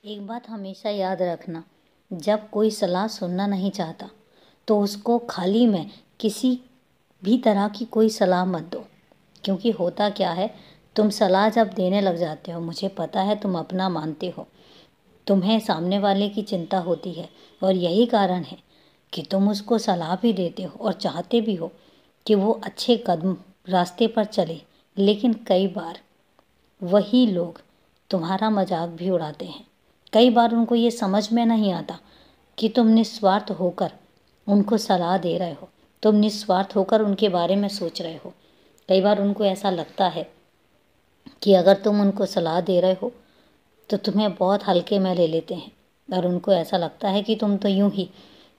एक बात हमेशा याद रखना, जब कोई सलाह सुनना नहीं चाहता तो उसको खाली में किसी भी तरह की कोई सलाह मत दो। क्योंकि होता क्या है, तुम सलाह जब देने लग जाते हो, मुझे पता है तुम अपना मानते हो, तुम्हें सामने वाले की चिंता होती है और यही कारण है कि तुम उसको सलाह भी देते हो और चाहते भी हो कि वो अच्छे कदम रास्ते पर चले। लेकिन कई बार वही लोग तुम्हारा मजाक भी उड़ाते हैं। कई बार उनको ये समझ में नहीं आता कि तुम निस्वार्थ होकर उनको सलाह दे रहे हो, तुम निस्वार्थ होकर उनके बारे में सोच रहे हो। कई बार उनको ऐसा लगता है कि अगर तुम उनको सलाह दे रहे हो तो तुम्हें बहुत हल्के में ले लेते हैं, और उनको ऐसा लगता है कि तुम तो यूं ही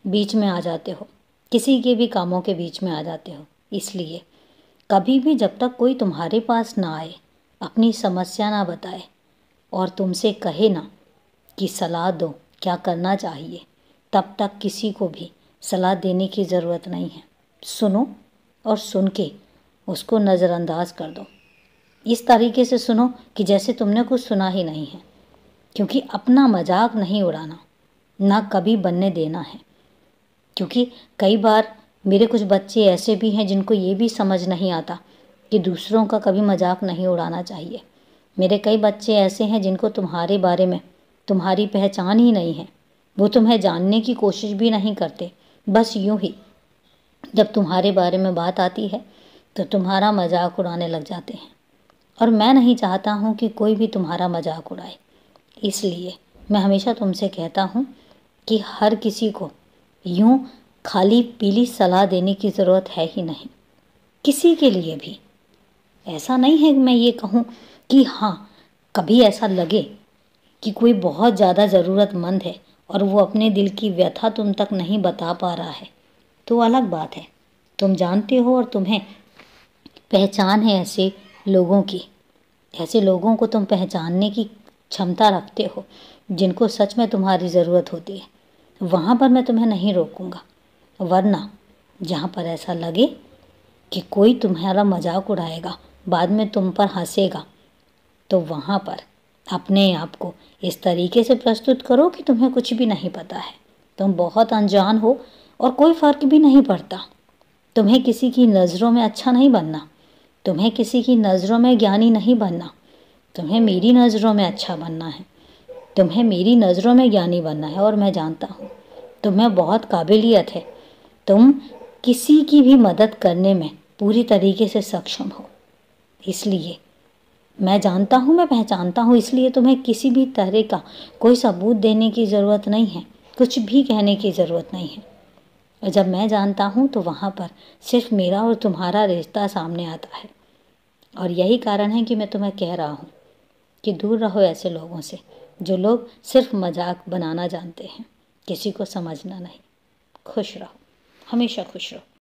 बीच में आ जाते हो, किसी के भी कामों के बीच में आ जाते हो। इसलिए कभी भी जब तक कोई तुम्हारे पास ना आए, अपनी समस्या ना बताए और तुमसे कहे ना कि सलाह दो क्या करना चाहिए, तब तक किसी को भी सलाह देने की ज़रूरत नहीं है। सुनो और सुन के उसको नज़रअंदाज कर दो। इस तरीके से सुनो कि जैसे तुमने कुछ सुना ही नहीं है। क्योंकि अपना मजाक नहीं उड़ाना, ना कभी बनने देना है। क्योंकि कई बार मेरे कुछ बच्चे ऐसे भी हैं जिनको ये भी समझ नहीं आता कि दूसरों का कभी मजाक नहीं उड़ाना चाहिए। मेरे कई बच्चे ऐसे हैं जिनको तुम्हारे बारे में तुम्हारी पहचान ही नहीं है, वो तुम्हें जानने की कोशिश भी नहीं करते। बस यूं ही जब तुम्हारे बारे में बात आती है तो तुम्हारा मजाक उड़ाने लग जाते हैं। और मैं नहीं चाहता हूँ कि कोई भी तुम्हारा मजाक उड़ाए। इसलिए मैं हमेशा तुमसे कहता हूँ कि हर किसी को यूं खाली पीली सलाह देने की ज़रूरत है ही नहीं, किसी के लिए भी। ऐसा नहीं है कि मैं ये कहूँ कि हाँ, कभी ऐसा लगे कि कोई बहुत ज़्यादा ज़रूरतमंद है और वो अपने दिल की व्यथा तुम तक नहीं बता पा रहा है, तो अलग बात है। तुम जानते हो और तुम्हें पहचान है ऐसे लोगों की, ऐसे लोगों को तुम पहचानने की क्षमता रखते हो जिनको सच में तुम्हारी ज़रूरत होती है। वहाँ पर मैं तुम्हें नहीं रोकूंगा, वरना जहाँ पर ऐसा लगे कि कोई तुम्हारा मजाक उड़ाएगा, बाद में तुम पर हंसेगा, तो वहाँ पर अपने आप को इस तरीके से प्रस्तुत करो कि तुम्हें कुछ भी नहीं पता है, तुम बहुत अनजान हो और कोई फ़र्क भी नहीं पड़ता। तुम्हें किसी की नज़रों में अच्छा नहीं बनना, तुम्हें किसी की नज़रों में ज्ञानी नहीं बनना, तुम्हें मेरी नज़रों में अच्छा बनना है, तुम्हें मेरी नज़रों में ज्ञानी बनना है। और मैं जानता हूँ तुम्हें बहुत काबिलियत है, तुम किसी की भी मदद करने में पूरी तरीके से सक्षम हो। इसलिए मैं जानता हूँ, मैं पहचानता हूँ, इसलिए तुम्हें किसी भी तरह का कोई सबूत देने की ज़रूरत नहीं है, कुछ भी कहने की ज़रूरत नहीं है। और जब मैं जानता हूँ तो वहाँ पर सिर्फ मेरा और तुम्हारा रिश्ता सामने आता है। और यही कारण है कि मैं तुम्हें कह रहा हूँ कि दूर रहो ऐसे लोगों से, जो लोग सिर्फ मजाक बनाना जानते हैं, किसी को समझना नहीं। खुश रहो, हमेशा खुश रहो।